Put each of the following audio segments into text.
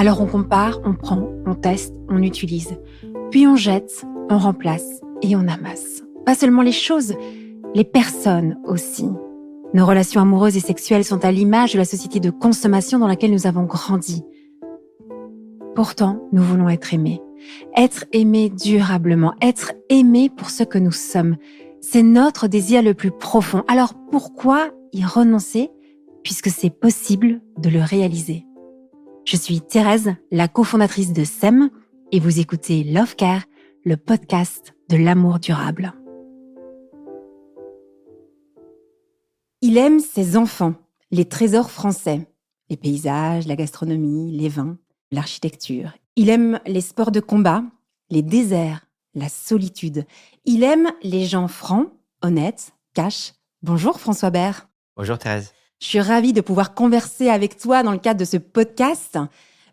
Alors on compare, on prend, on teste, on utilise. Puis on jette, on remplace et on amasse. Pas seulement les choses, les personnes aussi. Nos relations amoureuses et sexuelles sont à l'image de la société de consommation dans laquelle nous avons grandi. Pourtant, nous voulons être aimés. Être aimés durablement, être aimés pour ce que nous sommes. C'est notre désir le plus profond. Alors pourquoi y renoncer puisque c'est possible de le réaliser? Je suis Thérèse, la cofondatrice de SEM, et vous écoutez Love Care, le podcast de l'amour durable. Il aime ses enfants, les trésors français, les paysages, la gastronomie, les vins, l'architecture. Il aime les sports de combat, les déserts, la solitude. Il aime les gens francs, honnêtes, cash. Bonjour François Bert. Bonjour Thérèse. Je suis ravie de pouvoir converser avec toi dans le cadre de ce podcast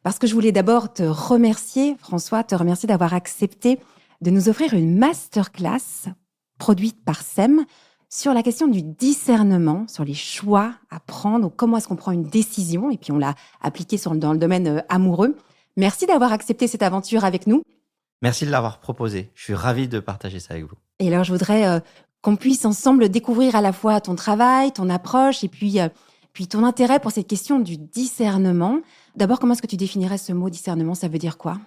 parce que je voulais d'abord te remercier, François, d'avoir accepté de nous offrir une masterclass produite par SEM sur la question du discernement, sur les choix à prendre, ou comment est-ce qu'on prend une décision, et puis on l'a appliqué dans le domaine amoureux. Merci d'avoir accepté cette aventure avec nous. Merci de l'avoir proposé. Je suis ravi de partager ça avec vous. Et alors, je voudrais qu'on puisse ensemble découvrir à la fois ton travail, ton approche et puis ton intérêt pour cette question du discernement. D'abord, comment est-ce que tu définirais ce mot discernement? Ça veut dire quoi?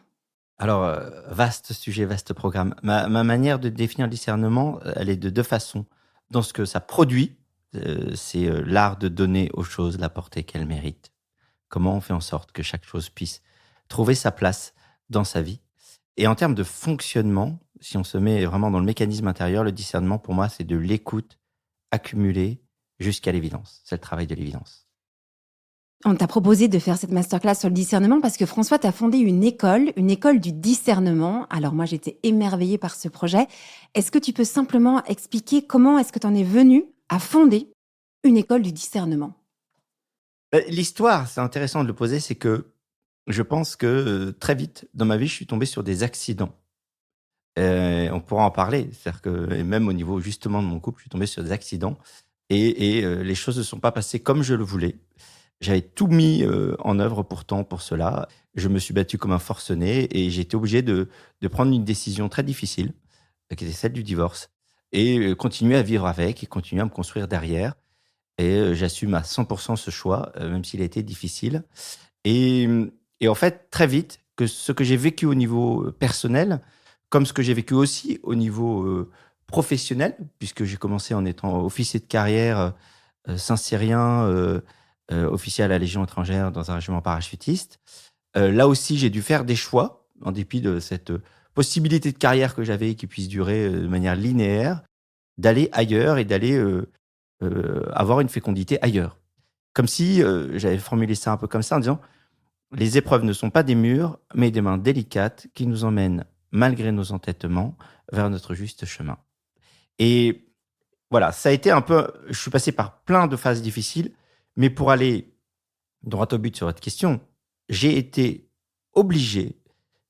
Alors, vaste sujet, vaste programme. Ma manière de définir le discernement, elle est de deux façons. Dans ce que ça produit, c'est l'art de donner aux choses la portée qu'elles méritent. Comment on fait en sorte que chaque chose puisse trouver sa place dans sa vie. Et en termes de fonctionnement, si on se met vraiment dans le mécanisme intérieur, le discernement, pour moi, c'est de l'écoute accumulée jusqu'à l'évidence. C'est le travail de l'évidence. On t'a proposé de faire cette masterclass sur le discernement parce que François, t'as fondé une école du discernement. Alors moi, j'étais émerveillée par ce projet. Est-ce que tu peux simplement expliquer comment est-ce que tu en es venu à fonder une école du discernement? L'histoire, c'est intéressant de le poser, c'est que je pense que très vite, dans ma vie, je suis tombé sur des accidents. On pourra en parler. C'est-à-dire que, et même au niveau justement de mon couple, je suis tombé sur des accidents et les choses ne sont pas passées comme je le voulais. J'avais tout mis en œuvre pourtant pour cela. Je me suis battu comme un forcené et j'ai été obligé de prendre une décision très difficile, qui était celle du divorce, et continuer à vivre avec et continuer à me construire derrière. Et j'assume à 100% ce choix, même s'il a été difficile. Et, et en fait, très vite, que ce que j'ai vécu au niveau personnel, comme ce que j'ai vécu aussi au niveau professionnel, puisque j'ai commencé en étant officier de carrière saint-cyrien, officier à la Légion étrangère dans un régiment parachutiste. Là aussi, j'ai dû faire des choix, en dépit de cette possibilité de carrière que j'avais qui puisse durer de manière linéaire, d'aller ailleurs et d'aller avoir une fécondité ailleurs. Comme si j'avais formulé ça un peu comme ça en disant les épreuves ne sont pas des murs, mais des mains délicates qui nous emmènent, malgré nos entêtements, vers notre juste chemin. Et voilà, ça a été un peu... Je suis passé par plein de phases difficiles, mais pour aller droit au but sur votre question, j'ai été obligé,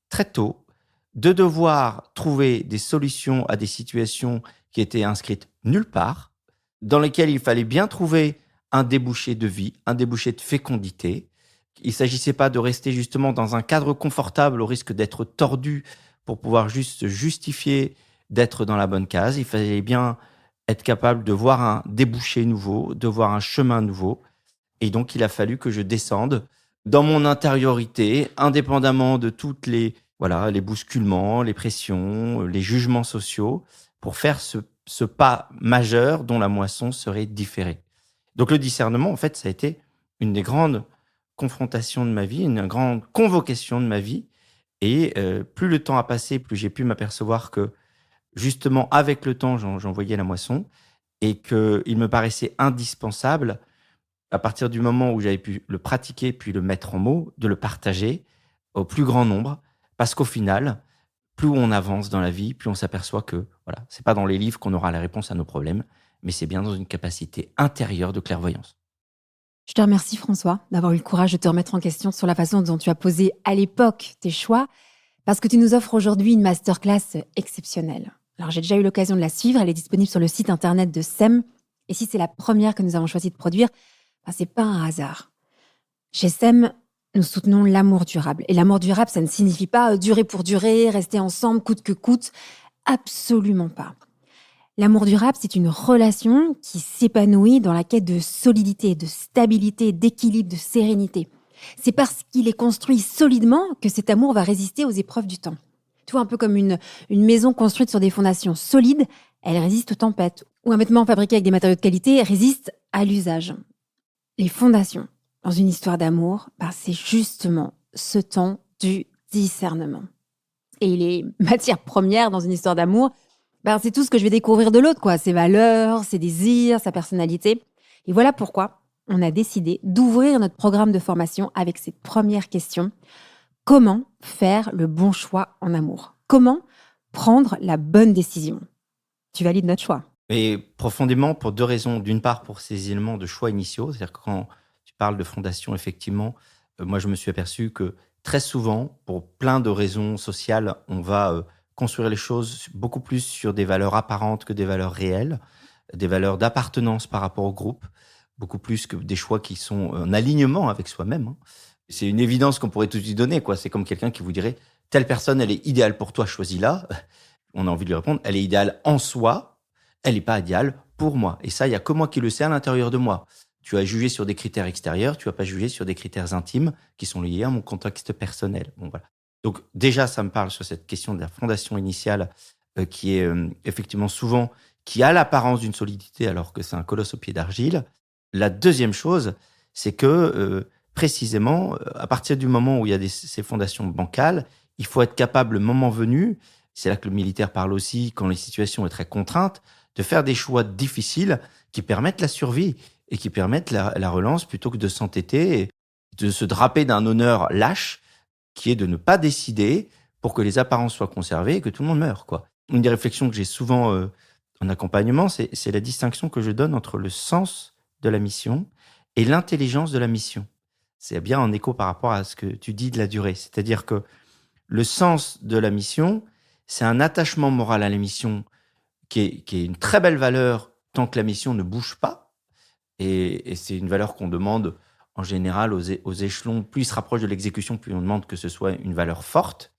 très tôt, de devoir trouver des solutions à des situations qui étaient inscrites nulle part, dans lesquelles il fallait bien trouver un débouché de vie, un débouché de fécondité. Il ne s'agissait pas de rester justement dans un cadre confortable au risque d'être tordu pour pouvoir juste justifier d'être dans la bonne case. Il fallait bien être capable de voir un débouché nouveau, de voir un chemin nouveau. Et donc, il a fallu que je descende dans mon intériorité, indépendamment de toutes les bousculements, les pressions, les jugements sociaux, pour faire ce pas majeur dont la moisson serait différée. Donc, le discernement, en fait, ça a été une des grandes confrontations de ma vie, une grande convocation de ma vie. Et plus le temps a passé, plus j'ai pu m'apercevoir que, justement, avec le temps, j'en voyais la moisson et qu'il me paraissait indispensable, à partir du moment où j'avais pu le pratiquer puis le mettre en mots, de le partager au plus grand nombre. Parce qu'au final, plus on avance dans la vie, plus on s'aperçoit que voilà, c'est pas dans les livres qu'on aura la réponse à nos problèmes, mais c'est bien dans une capacité intérieure de clairvoyance. Je te remercie François d'avoir eu le courage de te remettre en question sur la façon dont tu as posé à l'époque tes choix, parce que tu nous offres aujourd'hui une masterclass exceptionnelle. Alors j'ai déjà eu l'occasion de la suivre, elle est disponible sur le site internet de SEM, et si c'est la première que nous avons choisi de produire, c'est pas un hasard. Chez SEM, nous soutenons l'amour durable. Et l'amour durable, ça ne signifie pas durer pour durer, rester ensemble coûte que coûte. Absolument pas. L'amour durable, c'est une relation qui s'épanouit dans la quête de solidité, de stabilité, d'équilibre, de sérénité. C'est parce qu'il est construit solidement que cet amour va résister aux épreuves du temps. Tu vois, un peu comme une maison construite sur des fondations solides, elle résiste aux tempêtes. Ou un vêtement fabriqué avec des matériaux de qualité résiste à l'usage. Les fondations dans une histoire d'amour, c'est justement ce temps du discernement. Et les matières premières dans une histoire d'amour, c'est tout ce que je vais découvrir de l'autre, quoi. Ses valeurs, ses désirs, sa personnalité. Et voilà pourquoi on a décidé d'ouvrir notre programme de formation avec cette première question. Comment faire le bon choix en amour? Comment prendre la bonne décision? Tu valides notre choix? Et profondément, pour 2 raisons. D'une part, pour ces éléments de choix initiaux, c'est-à-dire que quand tu parles de fondation, effectivement, moi, je me suis aperçu que très souvent, pour plein de raisons sociales, on va construire les choses beaucoup plus sur des valeurs apparentes que des valeurs réelles, des valeurs d'appartenance par rapport au groupe, beaucoup plus que des choix qui sont en alignement avec soi-même, hein. C'est une évidence qu'on pourrait tout de suite donner, quoi. C'est comme quelqu'un qui vous dirait: «Telle personne, elle est idéale pour toi, choisis-la». On a envie de lui répondre: «Elle est idéale en soi, elle n'est pas idéale pour moi. Et ça, il y a que moi qui le sais à l'intérieur de moi. Tu as jugé sur des critères extérieurs, tu vas pas juger sur des critères intimes qui sont liés à mon contexte personnel». Bon, voilà. Donc déjà, ça me parle sur cette question de la fondation initiale, qui est effectivement souvent qui a l'apparence d'une solidité alors que c'est un colosse au pied d'argile. La deuxième chose, c'est que précisément, à partir du moment où il y a ces fondations bancales, il faut être capable, le moment venu, c'est là que le militaire parle aussi, quand les situations est très contraintes, de faire des choix difficiles qui permettent la survie et qui permettent la relance plutôt que de s'entêter et de se draper d'un honneur lâche qui est de ne pas décider pour que les apparences soient conservées et que tout le monde meure, quoi. Une des réflexions que j'ai souvent en accompagnement, c'est la distinction que je donne entre le sens de la mission et l'intelligence de la mission. C'est bien en écho par rapport à ce que tu dis de la durée. C'est-à-dire que le sens de la mission, c'est un attachement moral à la mission qui est une très belle valeur tant que la mission ne bouge pas. Et c'est une valeur qu'on demande en général aux échelons. Plus ils se rapprochent de l'exécution, plus on demande que ce soit une valeur forte.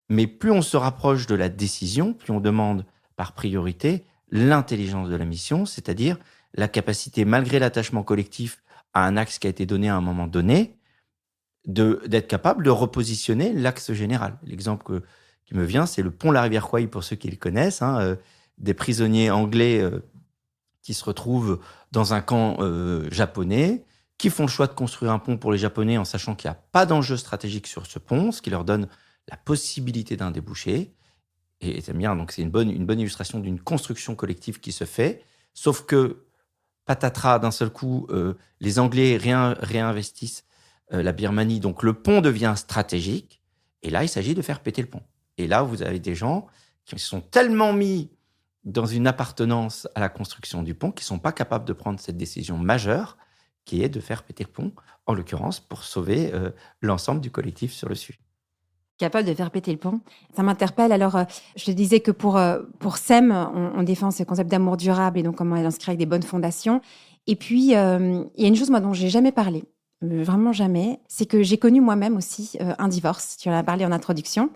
Mais plus on se rapproche de la décision, plus on demande par priorité l'intelligence de la mission, c'est-à-dire la capacité, malgré l'attachement collectif à un axe qui a été donné à un moment donné, d'être capable de repositionner l'axe général. L'exemple qui me vient, c'est le pont La Rivière-Kwai, pour ceux qui le connaissent, hein, des prisonniers anglais qui se retrouvent dans un camp japonais, qui font le choix de construire un pont pour les Japonais en sachant qu'il n'y a pas d'enjeu stratégique sur ce pont, ce qui leur donne la possibilité d'un débouché. Et t'aimes bien, donc c'est une bonne illustration d'une construction collective qui se fait, sauf que, patatras, d'un seul coup, les Anglais réinvestissent la Birmanie, donc le pont devient stratégique, et là, il s'agit de faire péter le pont. Et là, vous avez des gens qui se sont tellement mis dans une appartenance à la construction du pont qu'ils ne sont pas capables de prendre cette décision majeure, qui est de faire péter le pont, en l'occurrence, pour sauver l'ensemble du collectif sur le sujet. Capable de faire péter le pont. Ça m'interpelle. Alors, je te disais que pour SEM, on défend ce concept d'amour durable et donc comment l'inscrire avec des bonnes fondations. Et puis, il y a une chose, moi, dont j'ai jamais parlé, vraiment jamais, c'est que j'ai connu moi-même aussi un divorce. Tu en as parlé en introduction.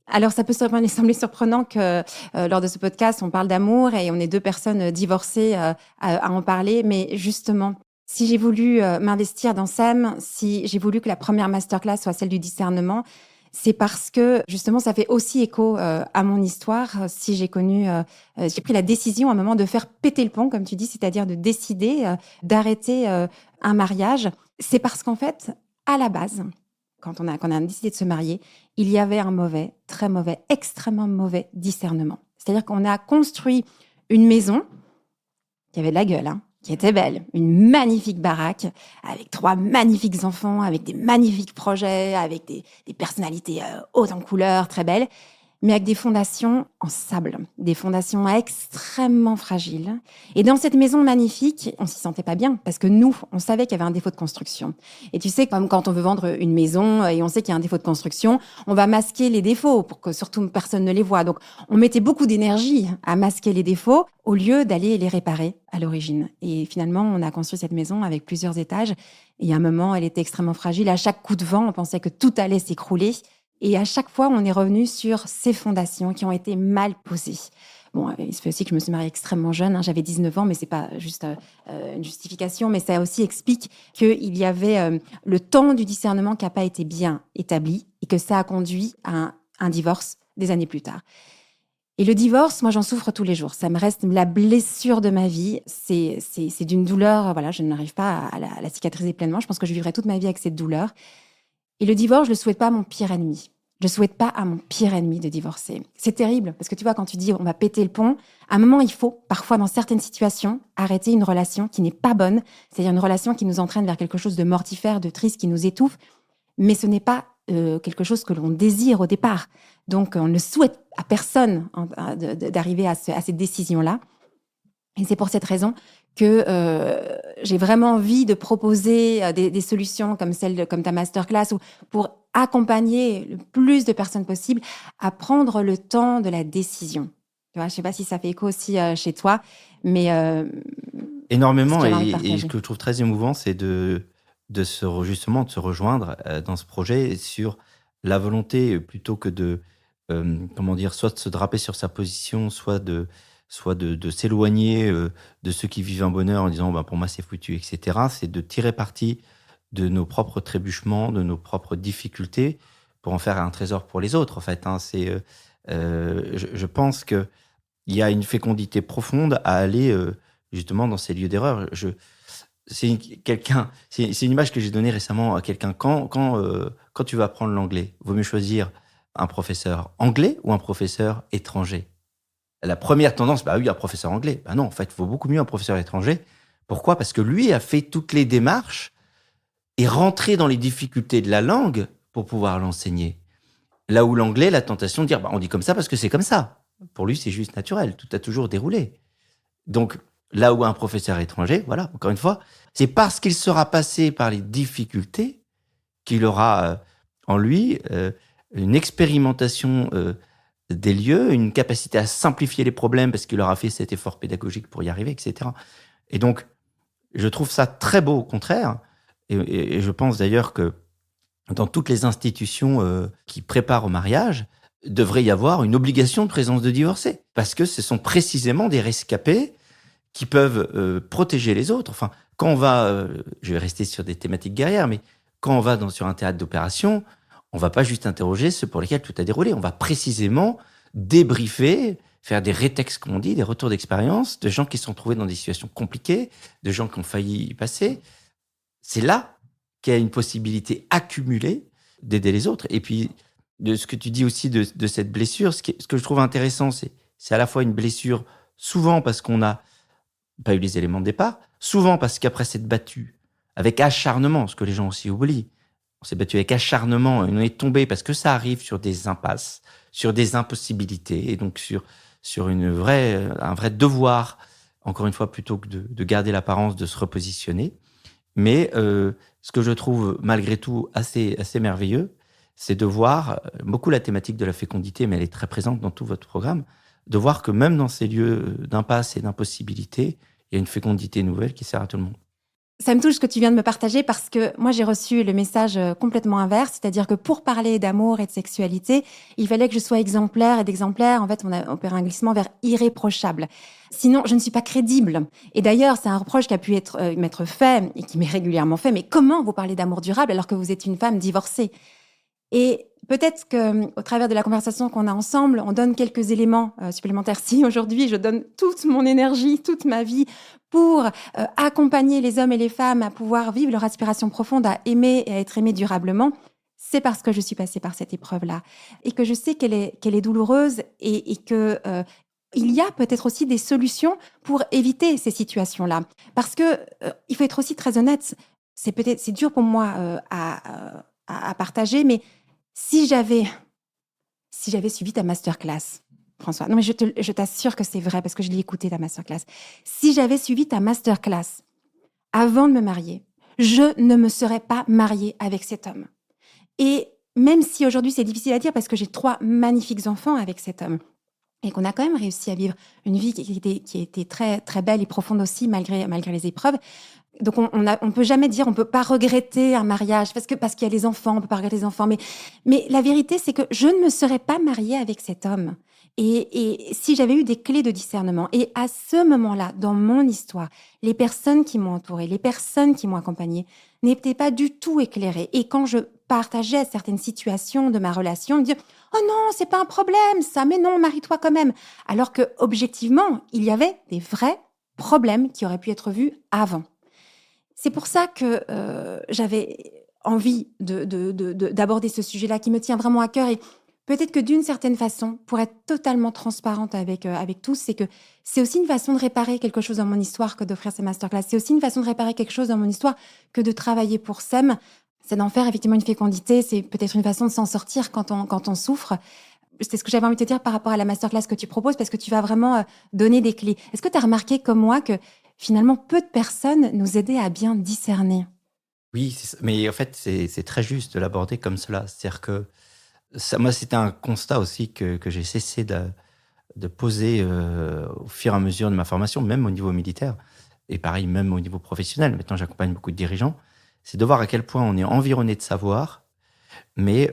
Alors, ça peut sembler surprenant que lors de ce podcast, on parle d'amour et on est deux personnes divorcées à en parler. Mais justement, si j'ai voulu m'investir dans SEM, si j'ai voulu que la première masterclass soit celle du discernement, c'est parce que, justement, ça fait aussi écho à mon histoire. Si j'ai j'ai pris la décision à un moment de faire péter le pont, comme tu dis, c'est-à-dire de décider d'arrêter un mariage. C'est parce qu'en fait, à la base, quand on a décidé de se marier, il y avait un mauvais, très mauvais, extrêmement mauvais discernement. C'est-à-dire qu'on a construit une maison qui avait de la gueule, hein, qui était belle, une magnifique baraque, avec 3 magnifiques enfants, avec des magnifiques projets, avec des personnalités hautes en couleurs, très belles. mais avec des fondations en sable, des fondations extrêmement fragiles. Et dans cette maison magnifique, on s'y sentait pas bien parce que nous, on savait qu'il y avait un défaut de construction. Et tu sais, comme quand on veut vendre une maison et on sait qu'il y a un défaut de construction, on va masquer les défauts pour que surtout personne ne les voit. Donc, on mettait beaucoup d'énergie à masquer les défauts au lieu d'aller les réparer à l'origine. Et finalement, on a construit cette maison avec plusieurs étages. Et à un moment, elle était extrêmement fragile. À chaque coup de vent, on pensait que tout allait s'écrouler. Et à chaque fois, on est revenu sur ces fondations qui ont été mal posées. Bon, il se fait aussi que je me suis mariée extrêmement jeune. J'avais 19 ans, mais c'est pas juste une justification. Mais ça aussi explique qu'il y avait le temps du discernement qui n'a pas été bien établi et que ça a conduit à un divorce des années plus tard. Et le divorce, moi, j'en souffre tous les jours. Ça me reste la blessure de ma vie. C'est d'une douleur, voilà, je n'arrive pas à la cicatriser pleinement. Je pense que je vivrai toute ma vie avec cette douleur. Et le divorce, je le souhaite pas à mon pire ennemi. Je souhaite pas à mon pire ennemi de divorcer. C'est terrible, parce que tu vois, quand tu dis on va péter le pont, à un moment, il faut, parfois dans certaines situations, arrêter une relation qui n'est pas bonne, c'est-à-dire une relation qui nous entraîne vers quelque chose de mortifère, de triste, qui nous étouffe, mais ce n'est pas quelque chose que l'on désire au départ. Donc, on ne souhaite à personne d'arriver à cette décision-là. Et c'est pour cette raison que j'ai vraiment envie de proposer des solutions comme ta masterclass, pour accompagner le plus de personnes possible à prendre le temps de la décision. Tu vois, je ne sais pas si ça fait écho aussi chez toi, mais Énormément, ce que j'avais envie de et ce partager. que je trouve très émouvant, c'est justement de se rejoindre dans ce projet sur la volonté, plutôt que de, comment dire, soit de se draper sur sa position, soit de s'éloigner de ceux qui vivent un bonheur en disant, ben, pour moi c'est foutu, etc. C'est de tirer parti de nos propres trébuchements, de nos propres difficultés, pour en faire un trésor pour les autres, en fait. Hein. Je pense que il y a une fécondité profonde à aller justement dans ces lieux d'erreur. C'est une image que j'ai donnée récemment à quelqu'un. Quand tu vas apprendre l'anglais, vaut mieux choisir un professeur anglais ou un professeur étranger. La première tendance, bah oui, un professeur anglais. Bah non, en fait, il vaut beaucoup mieux un professeur étranger. Pourquoi ? Parce que lui a fait toutes les démarches et rentré dans les difficultés de la langue pour pouvoir l'enseigner. Là où l'anglais, la tentation de dire, bah, on dit comme ça parce que c'est comme ça. Pour lui, c'est juste naturel. Tout a toujours déroulé. Donc, là où un professeur étranger, voilà, encore une fois, c'est parce qu'il sera passé par les difficultés qu'il aura en lui une expérimentation des lieux, une capacité à simplifier les problèmes parce qu'il aura fait cet effort pédagogique pour y arriver, etc. Et donc, je trouve ça très beau, au contraire. Et je pense d'ailleurs que dans toutes les institutions qui préparent au mariage, devrait y avoir une obligation de présence de divorcés. Parce que ce sont précisément des rescapés qui peuvent protéger les autres. Enfin, quand on va, je vais rester sur des thématiques guerrières, mais quand on va sur un théâtre d'opération, on va pas juste interroger ceux pour lesquels tout a déroulé. On va précisément débriefer, faire des rétextes, comme on dit, des retours d'expérience de gens qui se sont trouvés dans des situations compliquées, de gens qui ont failli y passer. C'est là qu'il y a une possibilité accumulée d'aider les autres. Et puis, de ce que tu dis aussi de cette blessure, ce que je trouve intéressant, c'est à la fois une blessure, souvent parce qu'on n'a pas eu les éléments de départ, souvent parce qu'après s'être battu avec acharnement, ce que les gens aussi oublient, on s'est battu avec acharnement, on est tombé parce que ça arrive sur des impasses, sur des impossibilités, et donc sur un vrai devoir, encore une fois, plutôt que de garder l'apparence, de se repositionner. Mais ce que je trouve malgré tout assez merveilleux, c'est de voir beaucoup la thématique de la fécondité, mais elle est très présente dans tout votre programme, de voir que même dans ces lieux d'impasse et d'impossibilité, il y a une fécondité nouvelle qui sert à tout le monde. Ça me touche ce que tu viens de me partager parce que moi, j'ai reçu le message complètement inverse, c'est-à-dire que pour parler d'amour et de sexualité, il fallait que je sois exemplaire et d'exemplaire. En fait, on a opéré un glissement vers irréprochable. Sinon, je ne suis pas crédible. Et d'ailleurs, c'est un reproche qui a pu m'être fait et qui m'est régulièrement fait. Mais comment vous parlez d'amour durable alors que vous êtes une femme divorcée ? Et peut-être qu'au travers de la conversation qu'on a ensemble, on donne quelques éléments supplémentaires. Si aujourd'hui, je donne toute mon énergie, toute ma vie pour accompagner les hommes et les femmes à pouvoir vivre leur aspiration profonde, à aimer et à être aimé durablement, c'est parce que je suis passée par cette épreuve-là et que je sais qu'elle est douloureuse et que il y a peut-être aussi des solutions pour éviter ces situations-là. Parce que il faut être aussi très honnête. C'est dur pour moi à partager, mais si j'avais si j'avais suivi ta masterclass, François. Non, mais je t'assure que c'est vrai parce que je l'ai écouté, ta masterclass. Si j'avais suivi ta masterclass avant de me marier, je ne me serais pas mariée avec cet homme. Et même si aujourd'hui c'est difficile à dire parce que j'ai 3 magnifiques enfants avec cet homme et qu'on a quand même réussi à vivre une vie qui était très, très belle et profonde aussi malgré les épreuves. Donc on peut jamais dire, on peut pas regretter un mariage parce qu'il y a les enfants, on peut pas regretter les enfants. Mais la vérité, c'est que je ne me serais pas mariée avec cet homme. Et si j'avais eu des clés de discernement, et à ce moment-là, dans mon histoire, les personnes qui m'ont entourée, les personnes qui m'ont accompagnée, n'étaient pas du tout éclairées. Et quand je partageais certaines situations de ma relation, ils me disaient « Oh non, c'est pas un problème ça, mais non, marie-toi quand même ». Alors que objectivement, il y avait des vrais problèmes qui auraient pu être vus avant. C'est pour ça que j'avais envie d'aborder ce sujet-là qui me tient vraiment à cœur et peut-être que d'une certaine façon, pour être totalement transparente avec tous, c'est que c'est aussi une façon de réparer quelque chose dans mon histoire que d'offrir ces masterclass. C'est aussi une façon de réparer quelque chose dans mon histoire que de travailler pour SEM. C'est d'en faire effectivement une fécondité. C'est peut-être une façon de s'en sortir quand on souffre. C'est ce que j'avais envie de te dire par rapport à la masterclass que tu proposes parce que tu vas vraiment donner des clés. Est-ce que tu as remarqué comme moi que finalement, peu de personnes nous aidaient à bien discerner? Oui, mais en fait, c'est très juste de l'aborder comme cela. C'est-à-dire que moi, c'était un constat aussi que j'ai cessé de poser au fur et à mesure de ma formation, même au niveau militaire, et pareil, même au niveau professionnel. Maintenant, j'accompagne beaucoup de dirigeants. C'est de voir à quel point on est environné de savoir, mais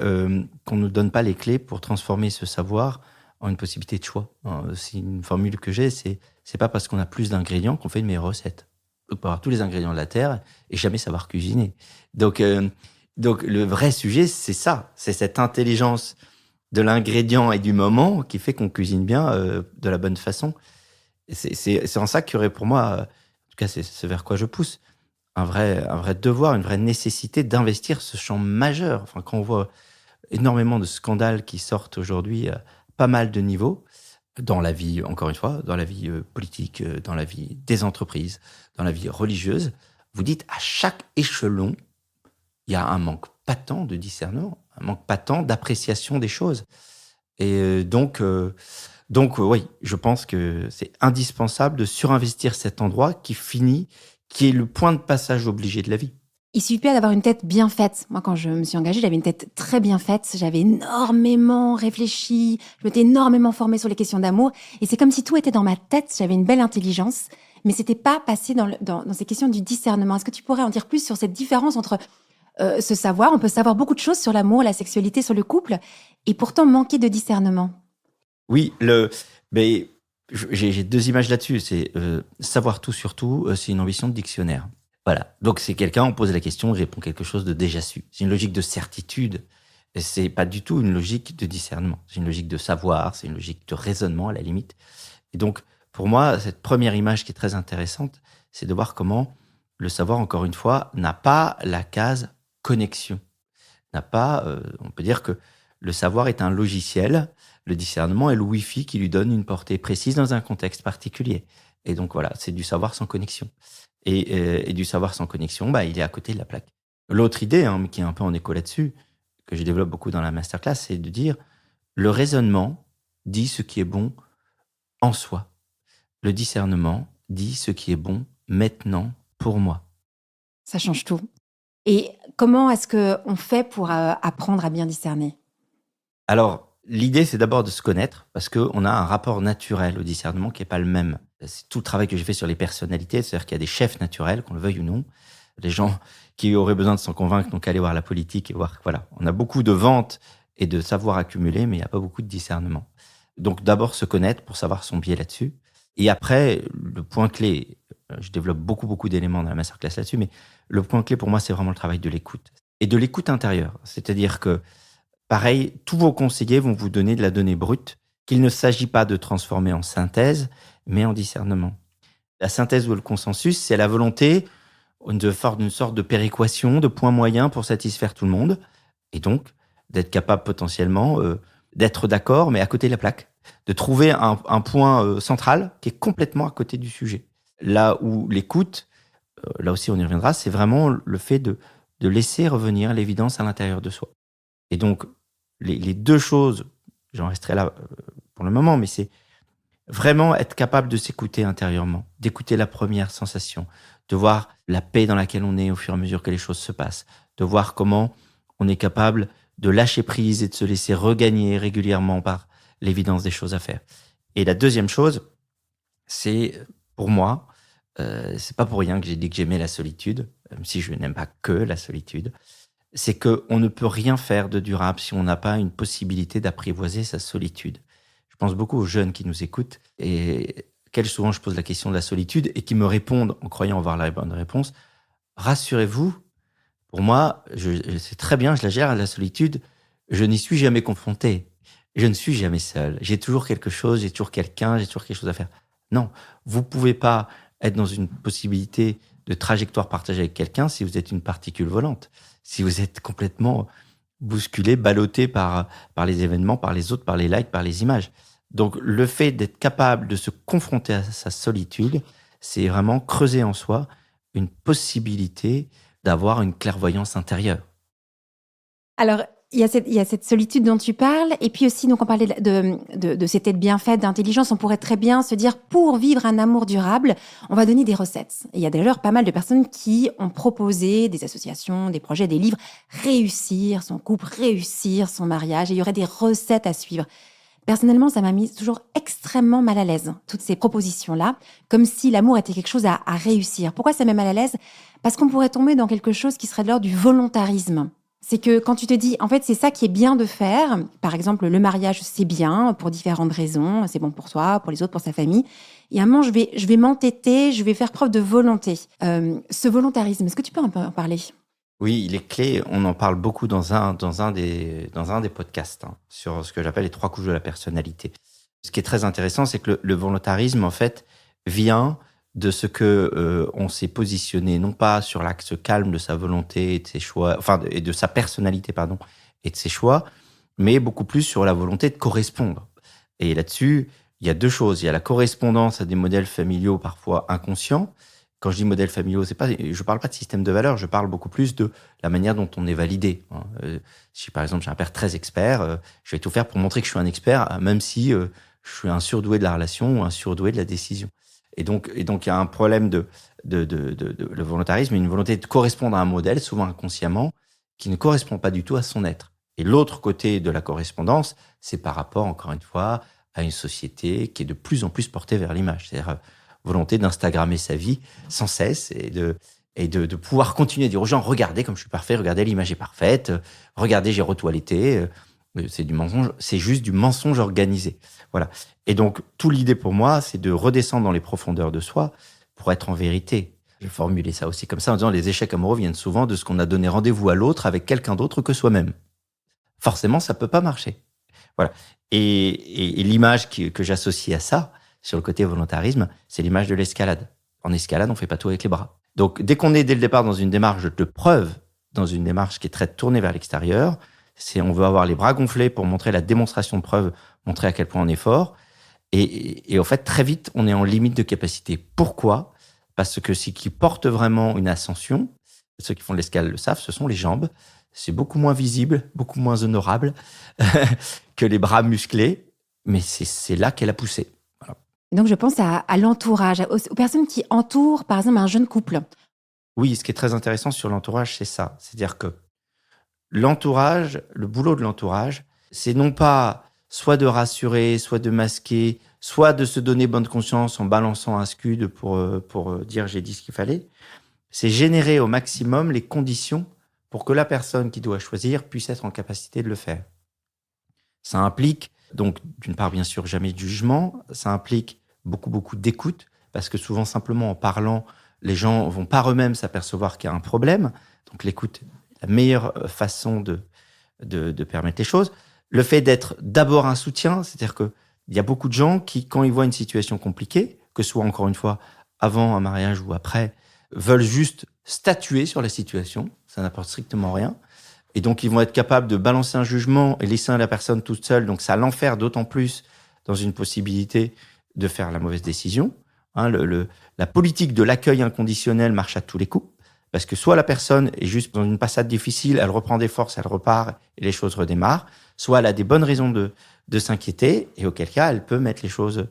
qu'on ne nous donne pas les clés pour transformer ce savoir en une possibilité de choix. C'est une formule que j'ai, c'est pas parce qu'on a plus d'ingrédients qu'on fait une meilleure recette. On peut avoir tous les ingrédients de la terre et jamais savoir cuisiner. Donc le vrai sujet, c'est ça, c'est cette intelligence de l'ingrédient et du moment qui fait qu'on cuisine bien de la bonne façon. Et c'est en ça qu'il y aurait pour moi, en tout cas c'est vers quoi je pousse, un vrai devoir, une vraie nécessité d'investir ce champ majeur. Enfin, quand on voit énormément de scandales qui sortent aujourd'hui à pas mal de niveaux, dans la vie, encore une fois, dans la vie politique, dans la vie des entreprises, dans la vie religieuse, vous dites à chaque échelon, il y a un manque patent de discernement, un manque patent d'appréciation des choses. Et oui, je pense que c'est indispensable de surinvestir cet endroit qui est le point de passage obligé de la vie. Il suffit pas d'avoir une tête bien faite. Moi, quand je me suis engagée, j'avais une tête très bien faite. J'avais énormément réfléchi. Je m'étais énormément formée sur les questions d'amour. Et c'est comme si tout était dans ma tête. J'avais une belle intelligence. Mais c'était pas passé dans ces questions du discernement. Est-ce que tu pourrais en dire plus sur cette différence entre ce savoir? On peut savoir beaucoup de choses sur l'amour, la sexualité, sur le couple, et pourtant manquer de discernement. Oui, mais j'ai 2 images là-dessus. C'est savoir tout sur tout, c'est une ambition de dictionnaire. Voilà. Donc, c'est quelqu'un, on pose la question, il répond quelque chose de déjà su. C'est une logique de certitude. Et c'est pas du tout une logique de discernement. C'est une logique de savoir, c'est une logique de raisonnement, à la limite. Et donc, pour moi, cette première image qui est très intéressante, c'est de voir comment le savoir, encore une fois, n'a pas la case connexion. On peut dire que le savoir est un logiciel, le discernement est le Wi-Fi qui lui donne une portée précise dans un contexte particulier. Et donc, voilà, c'est du savoir sans connexion. Et du savoir sans connexion, il est à côté de la plaque. L'autre idée, mais qui est un peu en écho là-dessus, que je développe beaucoup dans la masterclass, c'est de dire le raisonnement dit ce qui est bon en soi. Le discernement dit ce qui est bon maintenant pour moi. Ça change tout. Et comment est-ce qu'on fait pour apprendre à bien discerner? Alors, l'idée, c'est d'abord de se connaître, parce qu'on a un rapport naturel au discernement qui n'est pas le même. C'est tout le travail que j'ai fait sur les personnalités, c'est-à-dire qu'il y a des chefs naturels, qu'on le veuille ou non, des gens qui auraient besoin de s'en convaincre, donc aller voir la politique et voir, voilà, on a beaucoup de ventes et de savoir accumulé, mais il n'y a pas beaucoup de discernement. Donc d'abord se connaître pour savoir son biais là-dessus. Et après, le point clé, je développe beaucoup d'éléments dans la masterclass là-dessus, mais le point clé pour moi, c'est vraiment le travail de l'écoute. Et de l'écoute intérieure. C'est-à-dire que, pareil, tous vos conseillers vont vous donner de la donnée brute qu'il ne s'agit pas de transformer en synthèse, mais en discernement. La synthèse ou le consensus, c'est la volonté d'une sorte de péréquation, de points moyens pour satisfaire tout le monde, et donc d'être capable potentiellement d'être d'accord, mais à côté de la plaque, de trouver un point central qui est complètement à côté du sujet. Là où l'écoute, là aussi on y reviendra, c'est vraiment le fait de laisser revenir l'évidence à l'intérieur de soi. Et donc, les 2 choses, j'en resterai là pour le moment, mais c'est vraiment être capable de s'écouter intérieurement, d'écouter la première sensation, de voir la paix dans laquelle on est au fur et à mesure que les choses se passent, de voir comment on est capable de lâcher prise et de se laisser regagner régulièrement par l'évidence des choses à faire. Et la deuxième chose, c'est pour moi, c'est pas pour rien que j'ai dit que j'aimais la solitude, même si je n'aime pas que la solitude, c'est qu'on ne peut rien faire de durable si on n'a pas une possibilité d'apprivoiser sa solitude. Je pense beaucoup aux jeunes qui nous écoutent et auxquels souvent je pose la question de la solitude et qui me répondent en croyant avoir la bonne réponse. Rassurez-vous, pour moi, je sais très bien, je la gère, la solitude, je n'y suis jamais confronté. Je ne suis jamais seul. J'ai toujours quelque chose, j'ai toujours quelqu'un, j'ai toujours quelque chose à faire. Non, vous pouvez pas être dans une possibilité de trajectoire partagée avec quelqu'un si vous êtes une particule volante, si vous êtes complètement bousculé, ballotté par les événements, par les autres, par les likes, par les images. Donc, le fait d'être capable de se confronter à sa solitude, c'est vraiment creuser en soi une possibilité d'avoir une clairvoyance intérieure. Alors, il y a cette solitude dont tu parles, et puis aussi, donc on parlait de ces têtes bien faites, d'intelligence. On pourrait très bien se dire, pour vivre un amour durable, on va donner des recettes. Et il y a d'ailleurs pas mal de personnes qui ont proposé des associations, des projets, des livres, réussir son couple, réussir son mariage, et il y aurait des recettes à suivre. Personnellement, ça m'a mis toujours extrêmement mal à l'aise, toutes ces propositions-là, comme si l'amour était quelque chose à réussir. Pourquoi ça met mal à l'aise ? Parce qu'on pourrait tomber dans quelque chose qui serait de l'ordre du volontarisme. C'est que quand tu te dis, en fait, c'est ça qui est bien de faire, par exemple, le mariage, c'est bien pour différentes raisons, c'est bon pour soi, pour les autres, pour sa famille, et à un moment, je vais m'entêter, je vais faire preuve de volonté. Ce volontarisme, est-ce que tu peux un peu en parler ? Oui, il est clé. On en parle beaucoup dans un des podcasts sur ce que j'appelle les 3 couches de la personnalité. Ce qui est très intéressant, c'est que le volontarisme, en fait, vient de ce que on s'est positionné, non pas sur l'axe calme de sa volonté et de ses choix, enfin, et de sa personnalité, pardon, et de ses choix, mais beaucoup plus sur la volonté de correspondre. Et là-dessus, il y a 2 choses. Il y a la correspondance à des modèles familiaux parfois inconscients. Quand je dis modèles familiaux, je parle pas de système de valeurs, je parle beaucoup plus de la manière dont on est validé. Si par exemple j'ai un père très expert, je vais tout faire pour montrer que je suis un expert, même si je suis un surdoué de la relation ou un surdoué de la décision. Et donc il y a un problème de le volontarisme, une volonté de correspondre à un modèle, souvent inconsciemment, qui ne correspond pas du tout à son être. Et l'autre côté de la correspondance, c'est par rapport, encore une fois, à une société qui est de plus en plus portée vers l'image. C'est-à-dire volonté d'instagrammer sa vie sans cesse et de pouvoir continuer à dire aux gens, regardez comme je suis parfait, regardez l'image est parfaite, regardez j'ai retoiletté. C'est du mensonge, c'est juste du mensonge organisé. Voilà. Et donc, tout l'idée pour moi, c'est de redescendre dans les profondeurs de soi pour être en vérité. J'ai formulé ça aussi comme ça en disant les échecs amoureux viennent souvent de ce qu'on a donné rendez-vous à l'autre avec quelqu'un d'autre que soi-même. Forcément, ça peut pas marcher. Voilà. Et l'image que j'associe à ça, sur le côté volontarisme, c'est l'image de l'escalade. En escalade, on fait pas tout avec les bras. Donc, dès qu'on est dès le départ dans une démarche de preuve, dans une démarche qui est très tournée vers l'extérieur, on veut avoir les bras gonflés pour montrer la démonstration de preuve, montrer à quel point on est fort. Et en fait, très vite, on est en limite de capacité. Pourquoi ? Parce que ce qui porte vraiment une ascension, ceux qui font de l'escalade le savent, ce sont les jambes. C'est beaucoup moins visible, beaucoup moins honorable que les bras musclés, mais c'est là qu'est la poussée. Voilà. Donc, je pense à l'entourage, aux personnes qui entourent, par exemple, un jeune couple. Oui, ce qui est très intéressant sur l'entourage, c'est ça. C'est-à-dire que l'entourage, le boulot de l'entourage, c'est non pas soit de rassurer, soit de masquer, soit de se donner bonne conscience en balançant un scud pour dire j'ai dit ce qu'il fallait. C'est générer au maximum les conditions pour que la personne qui doit choisir puisse être en capacité de le faire. Ça implique, donc, d'une part, bien sûr, jamais de jugement. Ça implique beaucoup d'écoute, parce que souvent, simplement en parlant, les gens vont par eux-mêmes s'apercevoir qu'il y a un problème. Donc, l'écoute est la meilleure façon de permettre les choses. Le fait d'être d'abord un soutien, c'est-à-dire qu'il y a beaucoup de gens qui, quand ils voient une situation compliquée, que ce soit, encore une fois, avant un mariage ou après, veulent juste statuer sur la situation. Ça n'apporte strictement rien. Et donc, ils vont être capables de balancer un jugement et laisser la personne toute seule. Donc, ça l'enferme d'autant plus dans une possibilité de faire la mauvaise décision. La politique de l'accueil inconditionnel marche à tous les coups. Parce que soit la personne est juste dans une passade difficile, elle reprend des forces, elle repart et les choses redémarrent, soit elle a des bonnes raisons de s'inquiéter et auquel cas, elle peut mettre les choses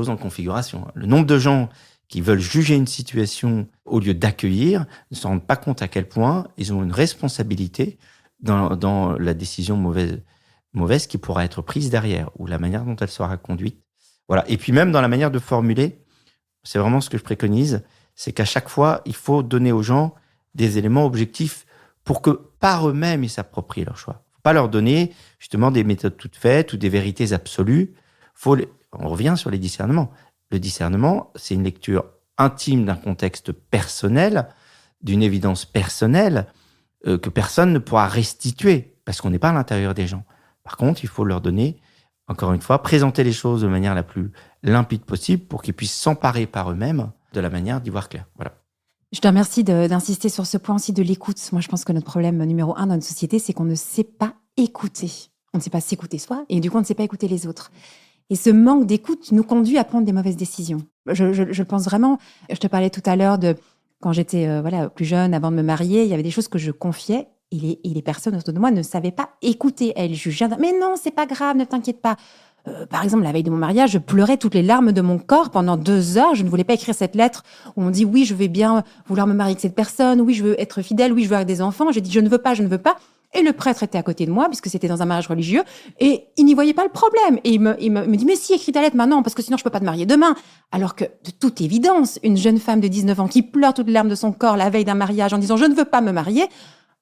en configuration. Le nombre de gens qui veulent juger une situation au lieu d'accueillir ne se rendent pas compte à quel point ils ont une responsabilité dans la décision mauvaise qui pourra être prise derrière ou la manière dont elle sera conduite. Voilà. Et puis même dans la manière de formuler, c'est vraiment ce que je préconise, c'est qu'à chaque fois, il faut donner aux gens des éléments objectifs pour que par eux-mêmes, ils s'approprient leur choix. Il ne faut pas leur donner justement des méthodes toutes faites ou des vérités absolues. On revient sur les discernements. Le discernement, c'est une lecture intime d'un contexte personnel, d'une évidence personnelle que personne ne pourra restituer parce qu'on n'est pas à l'intérieur des gens. Par contre, il faut leur donner, encore une fois, présenter les choses de manière la plus limpide possible pour qu'ils puissent s'emparer par eux-mêmes de la manière d'y voir clair. Voilà. Je te remercie d'insister sur ce point aussi de l'écoute. Moi, je pense que notre problème numéro 1 dans notre société, c'est qu'on ne sait pas écouter. On ne sait pas s'écouter soi et du coup, on ne sait pas écouter les autres. Et ce manque d'écoute nous conduit à prendre des mauvaises décisions. Je pense vraiment, je te parlais tout à l'heure de quand j'étais plus jeune, avant de me marier, il y avait des choses que je confiais et les personnes autour de moi ne savaient pas écouter. Elles jugeaient, mais non, c'est pas grave, ne t'inquiète pas. Par exemple, la veille de mon mariage, je pleurais toutes les larmes de mon corps pendant 2 heures. Je ne voulais pas écrire cette lettre où on dit oui, je vais bien vouloir me marier avec cette personne, oui, je veux être fidèle, oui, je veux avoir des enfants. J'ai dit je ne veux pas, je ne veux pas. Et le prêtre était à côté de moi, puisque c'était dans un mariage religieux, et il n'y voyait pas le problème. Et il me dit, mais si, écris ta lettre maintenant, parce que sinon je peux pas te marier demain. Alors que, de toute évidence, une jeune femme de 19 ans qui pleure toutes les larmes de son corps la veille d'un mariage en disant, je ne veux pas me marier,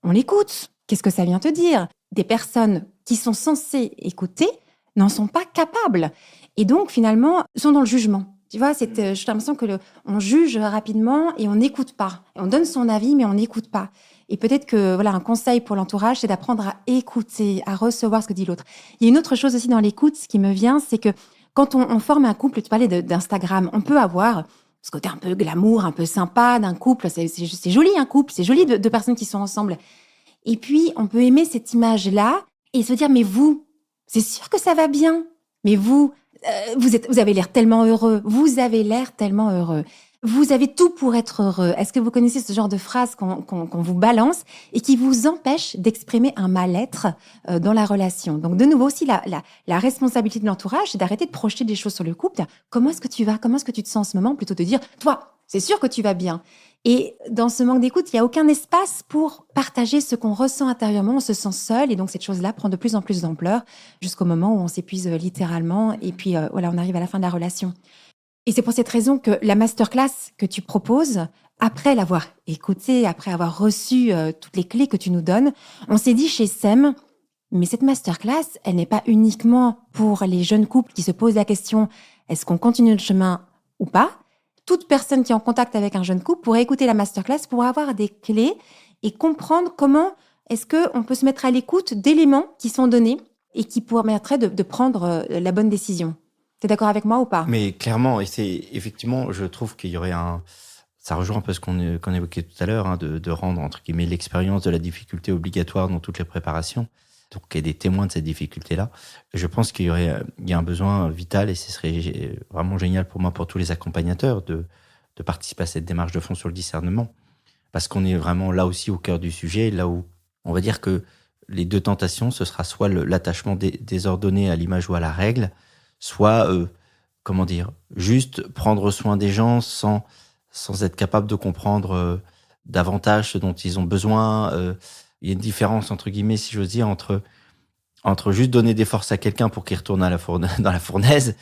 on l'écoute. Qu'est-ce que ça vient te dire? Des personnes qui sont censées écouter n'en sont pas capables. Et donc, finalement, sont dans le jugement. Tu vois, j'ai l'impression que on juge rapidement et on n'écoute pas. Et on donne son avis, mais on n'écoute pas. Et peut-être que un conseil pour l'entourage, c'est d'apprendre à écouter, à recevoir ce que dit l'autre. Il y a une autre chose aussi dans l'écoute, ce qui me vient, c'est que quand on forme un couple, tu parlais d'Instagram, on peut avoir ce côté un peu glamour, un peu sympa d'un couple. C'est joli un couple, c'est joli de personnes qui sont ensemble. Et puis, on peut aimer cette image-là et se dire, mais vous, c'est sûr que ça va bien. Mais vous avez l'air tellement heureux. Vous avez l'air tellement heureux. Vous avez tout pour être heureux. Est-ce que vous connaissez ce genre de phrase qu'on vous balance et qui vous empêche d'exprimer un mal-être dans la relation? Donc, de nouveau aussi, la responsabilité de l'entourage, c'est d'arrêter de projeter des choses sur le couple. Comment est-ce que tu vas? Comment est-ce que tu te sens en ce moment? Plutôt de dire, toi, c'est sûr que tu vas bien. Et dans ce manque d'écoute, il n'y a aucun espace pour partager ce qu'on ressent intérieurement. On se sent seul et donc cette chose-là prend de plus en plus d'ampleur jusqu'au moment où on s'épuise littéralement et puis on arrive à la fin de la relation. Et c'est pour cette raison que la masterclass que tu proposes, après l'avoir écoutée, après avoir reçu toutes les clés que tu nous donnes, on s'est dit chez SEM, mais cette masterclass, elle n'est pas uniquement pour les jeunes couples qui se posent la question, est-ce qu'on continue le chemin ou pas? Toute personne qui est en contact avec un jeune couple pourrait écouter la masterclass pour avoir des clés et comprendre comment est-ce qu'on peut se mettre à l'écoute d'éléments qui sont donnés et qui permettraient de prendre la bonne décision. T'es d'accord avec moi ou pas? Mais clairement, et c'est effectivement, je trouve qu'il y aurait ça rejoint un peu ce qu'on évoquait tout à l'heure, de rendre, entre guillemets, l'expérience de la difficulté obligatoire dans toutes les préparations. Donc, qu'il y ait des témoins de cette difficulté-là. Je pense qu'il y a un besoin vital et ce serait vraiment génial pour moi, pour tous les accompagnateurs, de participer à cette démarche de fond sur le discernement. Parce qu'on est vraiment là aussi au cœur du sujet, là où on va dire que les deux tentations, ce sera soit l'attachement désordonné à l'image ou à la règle, soit, juste prendre soin des gens sans être capable de comprendre davantage ce dont ils ont besoin. Il y a une différence, entre guillemets, si j'ose dire, entre juste donner des forces à quelqu'un pour qu'il retourne dans la fournaise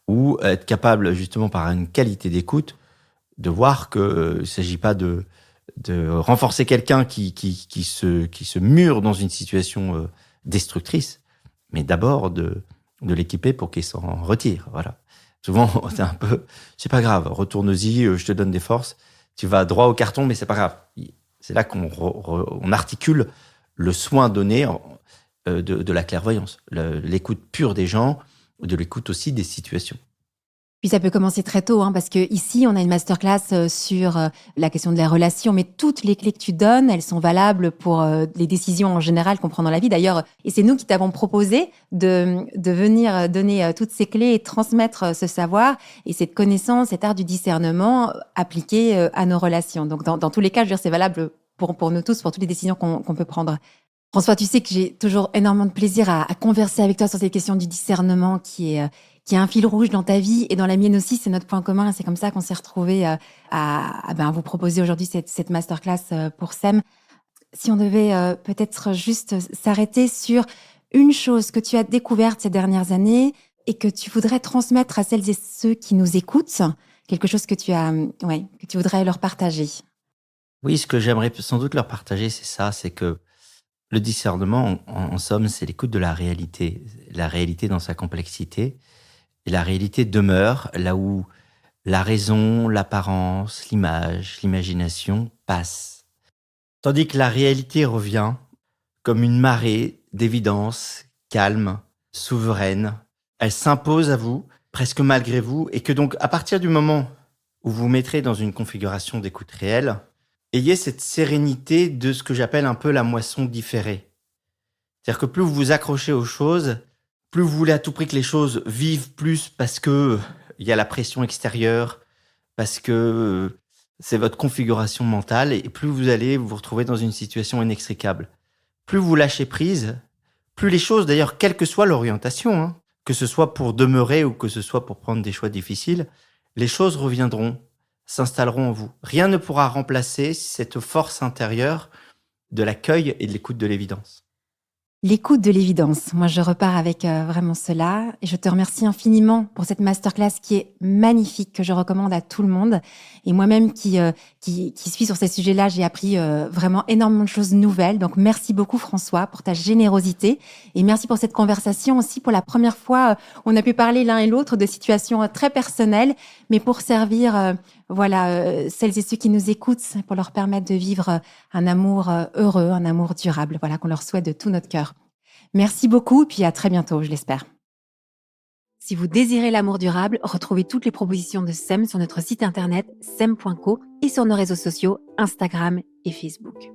ou être capable, justement, par une qualité d'écoute, de voir qu'il ne s'agit pas de renforcer quelqu'un qui se mure dans une situation destructrice, mais d'abord de l'équiper pour qu'il s'en retire. Voilà. Souvent, c'est un peu, c'est pas grave, retourne-y, je te donne des forces, tu vas droit au carton, mais c'est pas grave. C'est là qu'on articule le soin donné de la clairvoyance, l'écoute pure des gens, de l'écoute aussi des situations. Puis ça peut commencer très tôt, parce que ici, on a une masterclass sur la question de la relation, mais toutes les clés que tu donnes, elles sont valables pour les décisions en général qu'on prend dans la vie. D'ailleurs, et c'est nous qui t'avons proposé de venir donner toutes ces clés et transmettre ce savoir et cette connaissance, cet art du discernement appliqué à nos relations. Donc, dans tous les cas, je veux dire, c'est valable pour nous tous, pour toutes les décisions qu'on peut prendre. François, tu sais que j'ai toujours énormément de plaisir à converser avec toi sur cette question du discernement qui est un fil rouge dans ta vie et dans la mienne aussi. C'est notre point commun. C'est comme ça qu'on s'est retrouvés à vous proposer aujourd'hui cette masterclass pour SEM. Si on devait peut-être juste s'arrêter sur une chose que tu as découverte ces dernières années et que tu voudrais transmettre à celles et ceux qui nous écoutent, quelque chose que que tu voudrais leur partager. Oui, ce que j'aimerais sans doute leur partager, c'est ça, c'est que le discernement, en somme, c'est l'écoute de la réalité dans sa complexité. Et la réalité demeure là où la raison, l'apparence, l'image, l'imagination passent. Tandis que la réalité revient comme une marée d'évidence, calme, souveraine. Elle s'impose à vous, presque malgré vous, et que donc, à partir du moment où vous vous mettrez dans une configuration d'écoute réelle, ayez cette sérénité de ce que j'appelle un peu la moisson différée. C'est-à-dire que plus vous vous accrochez aux choses, plus vous voulez à tout prix que les choses vivent plus parce que il y a la pression extérieure, parce que c'est votre configuration mentale, et plus vous allez vous retrouver dans une situation inextricable. Plus vous lâchez prise, plus les choses, d'ailleurs, quelle que soit l'orientation, que ce soit pour demeurer ou que ce soit pour prendre des choix difficiles, les choses reviendront, s'installeront en vous. Rien ne pourra remplacer cette force intérieure de l'accueil et de l'écoute de l'évidence. L'écoute de l'évidence. Moi, je repars avec vraiment cela. Et je te remercie infiniment pour cette masterclass qui est magnifique, que je recommande à tout le monde. Et moi-même qui suis sur ces sujets-là, j'ai appris vraiment énormément de choses nouvelles. Donc, merci beaucoup, François, pour ta générosité. Et merci pour cette conversation aussi. Pour la première fois, on a pu parler l'un et l'autre de situations très personnelles, mais pour servir celles et ceux qui nous écoutent, pour leur permettre de vivre un amour heureux, un amour durable, qu'on leur souhaite de tout notre cœur. Merci beaucoup, puis à très bientôt, je l'espère. Si vous désirez l'amour durable, retrouvez toutes les propositions de SEM sur notre site internet sem.co et sur nos réseaux sociaux Instagram et Facebook.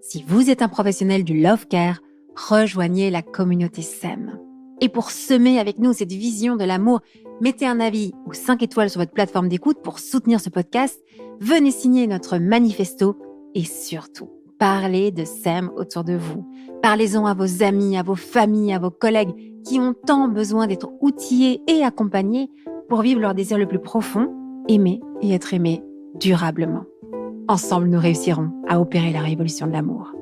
Si vous êtes un professionnel du Love Care, rejoignez la communauté SEM. Et pour semer avec nous cette vision de l'amour, mettez un avis ou 5 étoiles sur votre plateforme d'écoute pour soutenir ce podcast, venez signer notre manifesto et surtout, parlez de SEM autour de vous. Parlez-en à vos amis, à vos familles, à vos collègues qui ont tant besoin d'être outillés et accompagnés pour vivre leur désir le plus profond, aimer et être aimés durablement. Ensemble, nous réussirons à opérer la révolution de l'amour.